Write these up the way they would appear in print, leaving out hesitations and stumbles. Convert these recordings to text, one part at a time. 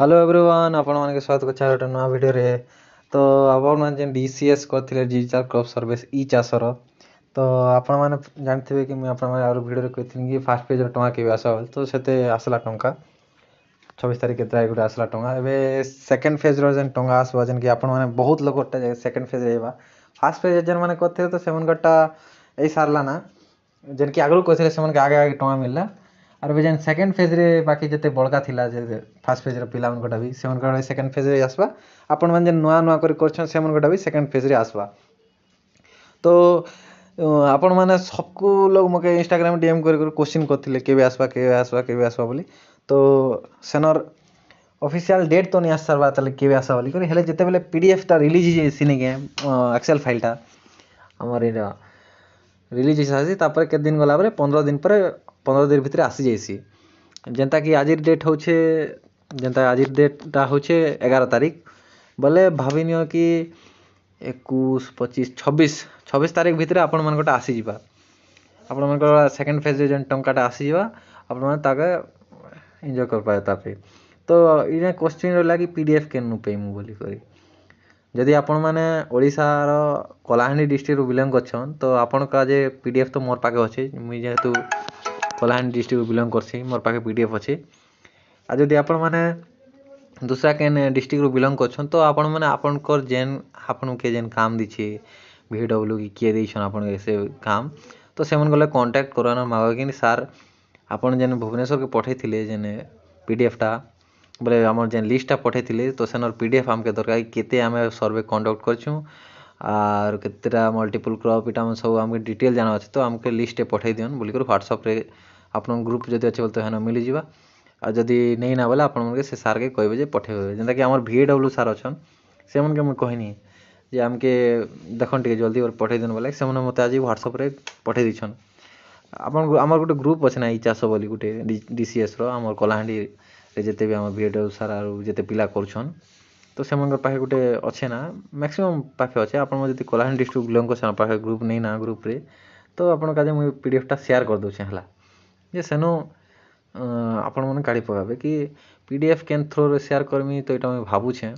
Hello everyone आपण मानके स्वागत कर गोटे नुआ वीडियो रे। तो आपण मान जेन डीसीएस करथिले डिजिटल क्रॉप सर्विस ई चासर। तो आपण माने जानथिबे कि मैं आपण माने और वीडियो रे कहिथिन कि फर्स्ट पेज रे टंका केबे आसा तो सेते आसला टंका 26 तारिख केतरा गुटे आसला टंका। एबे सेकंड फेज रो जेन टंका आसबा जेन कि आपण माने बहुत लोग गोटे सेकंड फेज रे बा। फर्स्ट फेज जेन माने करथिले तो सेमन गटा एई सारला ना जेन कि आगु कहिथिले सेमन के आगे आगे टंका मिलला। आर जेन सेकंड फेज रे बाकी जते बड़का थिला जे फर्स्ट फेज रे पिला मन गोटा भी सेमन गोटा सेकंड फेज रे आसबा। आपण मन जेन नुआ नुआ करि करछन सेमन गोटा भी सेकंड फेज रे आसबा। तो आपण माने सबको लोग मके इंस्टाग्राम डीएम कर क्वेश्चन करथिले केबे आसबा बोली। तो सेनर ऑफिशियल डेट तो नहीं आस सरबा तले केबे आसा बोली करी हेले जते बेले पीडीएफ ता रिलीज जे सिने के एक्सेल फाइल ता हमर एरा रिलीज हिसाब तापर के दिन गला बरे 15 दिन पर 15 दिन भितर आसी जाइसी। जेनता कि आजिर डेट होछे जेनता आजिर डेटा होछे 11 तारिख बोले भाविनियो कि 21 25 26 तारिख भितर आपण मन गोटा आसी जिबा। आपण मन को सेकंड फेज जेन टंकाटा आसी जिबा आपण मन ताके एन्जॉय कर पाए तापे। तो इने क्वेश्चन लागी पीडीएफ केनु पेमु बोली करी जदि आपण माने ओडिसा रो कलाहांडी डिस्ट्रिक्ट रु बिलोंग करछन तो आपण का जे पीडीएफ तो मोर पाके अछि। मुई जेहेतु कलाहांडी डिस्ट्रिक्ट रु बिलोंग करछि मोर पाके पीडीएफ अछि। आ जदि आपण माने दूसरा केन डिस्ट्रिक्ट रु बिलोंग करछन तो आपण माने आपण कर जेन आपण के जेन काम दिछि वीडब्ल्यू की के दिछन आपण ऐसे काम तो सेमन गले कांटेक्ट करना मागो कि सर आपण जेन भुवनेश्वर के पठैथिले जेन पीडीएफ टा बोले हमर जेन लिस्ट पठैथिले तो सेनर पीडीएफ हमके दरकार केते हमें सर्वे कंडक्ट करछु आर केतेटा मल्टीपल क्रॉप इटा हम सब हमके डिटेल जाना अछि। तो हमके लिस्ट पठै दियन बोली कर व्हाट्सएप रे आपन ग्रुप जदि अछि बोलते हन मिली जिबा। आ जदि नहीं ना बोले आपन मन के से सर के कहबे जे पठेबे जेंता कि हमर वीडब्ल्यू सर अछन से मन के मैं कहनी जे हमके देखन टिके जल्दी और पठै देन बोले से मन मते आज व्हाट्सएप रे पठै दिछन। आपन हमर गुटे ग्रुप अछि ना ई चासो बोली गुटे डीसीएस रो हमर कलाहांडी रे जते भी हमर वीडब्ल्यू सर आर जते पिला करछन तो सेमन पाखे गुटे अच्छे ना मैक्सिमम पाखे अच्छे आपण जदि कलाहांडी डिस्ट्रिक्ट बिलोंग करछन पाखे ग्रुप नहीं ना ग्रुप रे तो आपण काजे मुई पीडीएफ टा शेयर कर दोछे हला जे सेनो आपण मन काढी पकाबे कि पीडीएफ केन थ्रो रे शेयर करमी तो एटा मैं भाबु छे।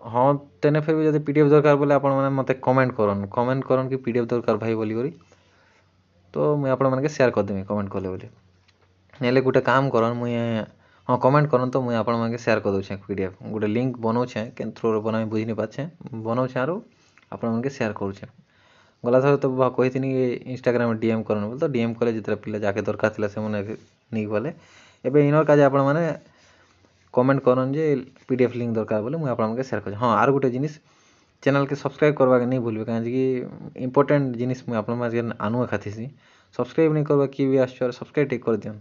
हां तेने फिर भी जदि पीडीएफ दरकार बोले आपण मन मते कमेंट करन कि पीडीएफ दरकार भाई बोली करी तो मैं आपण मन के शेयर कर देमी कमेंट करले बोले नेले गुटे काम करन मुई हाँ कमेंट करन तो मुई आपण मन के शेयर कर दोछे पीडीएफ गुटे लिंक बनाउ छे केन थ्रो रे बनाई बुझी नि पाछे बनाउ छे आरो आपण मन के शेयर करू छे। गला थर तो कहिथिनी इंस्टाग्राम में डीएम करन बोल तो डीएम कले जितरा पिला जाके दरकार थिला से मने नहीं बोले एबे इनर काजे आपण माने कमेंट करन जे पीडीएफ लिंक दरकार बोले मुई आपण मन के शेयर कर। हां आर गुटे जिनिस चैनल के सब्सक्राइब करबा के नहीं भूलबे काहे कि इंपोर्टेंट जिनिस मुई आपण माने आनुआ खाथिसी सब्सक्राइब नहीं करबा की भी आछो सब्सक्राइब टिक कर दियन।